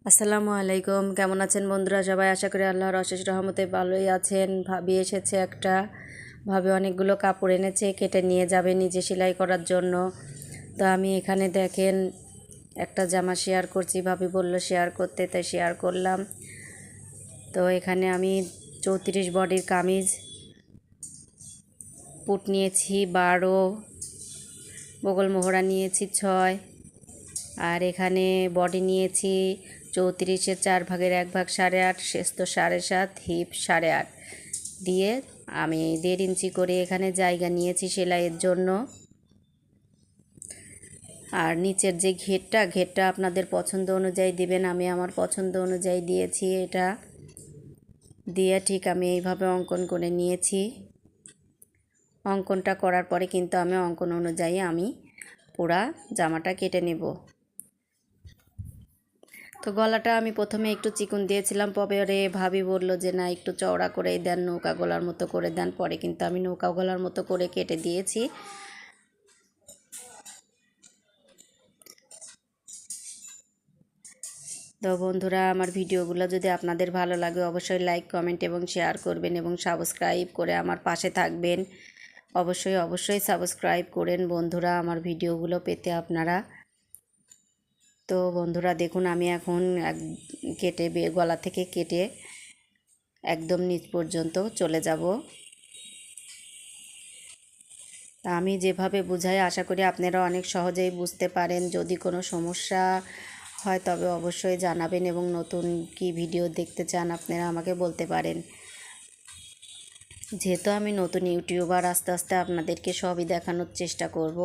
আসসালামু আলাইকুম। কেমন আছেন বন্ধুরা সবাই? আশা করি আল্লাহর অশেষ রহমতে ভালোই আছেন। ভাবি এসেছে একটা, ভাবি অনেকগুলো কাপড় এনেছে, কেটে নিয়ে যাবে নিজে সেলাই করার জন্য। তো আমি এখানে দেখেন একটা জামা শেয়ার করছি, ভাবি বলল শেয়ার করতে, তাই শেয়ার করলাম। তো এখানে আমি 34 বডির কামিজ পুট নিয়েছি 12, বগল মোহরা নিয়েছি 6, আর এখানে বডি নিয়েছি 34-এর 4 ভাগের 1 ভাগ 8.5, শেষ তো 7.5, হিপ 8.5 দিয়ে আমি 1.5 ইঞ্চি করে এখানে জায়গা নিয়েছি সেলাইয়ের জন্য। আর নিচের যে ঘেরটা আপনাদের পছন্দ অনুযায়ী দিবেন। আমি আমার পছন্দ অনুযায়ী দিয়েছি। এটা দিয়ে ঠিক আমি এইভাবে অঙ্কন করে নিয়েছি। অঙ্কনটা করার পরে কিন্তু আমি অঙ্কন অনুযায়ী আমি পুরা জামাটা কেটে নেব। তো গলাটা আমি প্রথমে একটু চিকন দিয়েছিলাম, পরে ভাবি বলল যে না একটু চওড়া করেই দেন, নৌকা গলার মতো করে দেন। পরে কিন্তু আমি নৌকা গলার মতো করে কেটে দিয়েছি। তো বন্ধুরা, আমার ভিডিওগুলো যদি আপনাদের ভালো লাগে অবশ্যই লাইক, কমেন্ট এবং শেয়ার করবেন এবং সাবস্ক্রাইব করে আমার পাশে থাকবেন। অবশ্যই সাবস্ক্রাইব করেন বন্ধুরা আমার ভিডিওগুলো পেতে আপনারা। তো বন্ধুরা দেখুন, আমি এখন কেটে গলা থেকে কেটে একদম নিচ পর্যন্ত চলে যাব। তা আমি যেভাবে বুঝাই আশা করি আপনারা অনেক সহজেই বুঝতে পারেন। যদি কোনো সমস্যা হয় তবে অবশ্যই জানাবেন এবং নতুন কি ভিডিও দেখতে চান আপনারা আমাকে বলতে পারেন। যেহেতু আমি নতুন ইউটিউবার, আস্তে আস্তে আপনাদেরকে সবই দেখানোর চেষ্টা করব।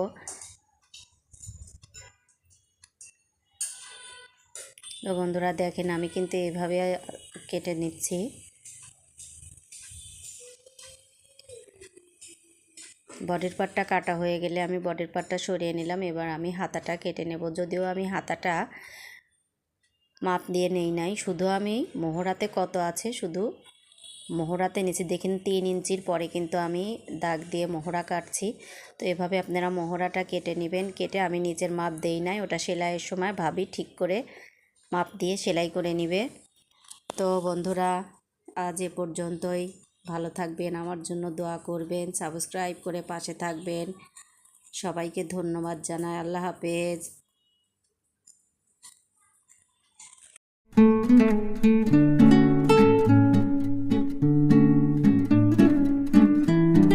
তো বন্ধুরা দেখেন, আমি কিন্তু এইভাবে কেটে নিচ্ছি। বডির পার্টটা কাটা হয়ে গেলে আমি বডির পার্টটা সরিয়ে নিলাম। এবার আমি হাতাটা কেটে নেব। যদিও আমি হাতাটা মাপ দিয়ে নেই নাই, শুধু আমি মোহরাতে কত আছে শুধু মোহরাতে নিচে দেখেন 3 ইঞ্চির পরে কিন্তু আমি দাগ দিয়ে মোহরা কাটছি। তো এভাবে আপনারা মোহরাটা কেটে নেবেন। কেটে আমি নিচের মাপ দেই নাই, ওটা সেলাইয়ের সময় ভাবি ঠিক করে মাপ দিয়ে সেলাই করে নেবে। তো বন্ধুরা আজ এ পর্যন্তই। ভালো থাকবেন, আমার জন্য দোয়া করবেন, সাবস্ক্রাইব করে পাশে থাকবেন। সবাইকে ধন্যবাদ জানাই। আল্লাহ হাফেজ।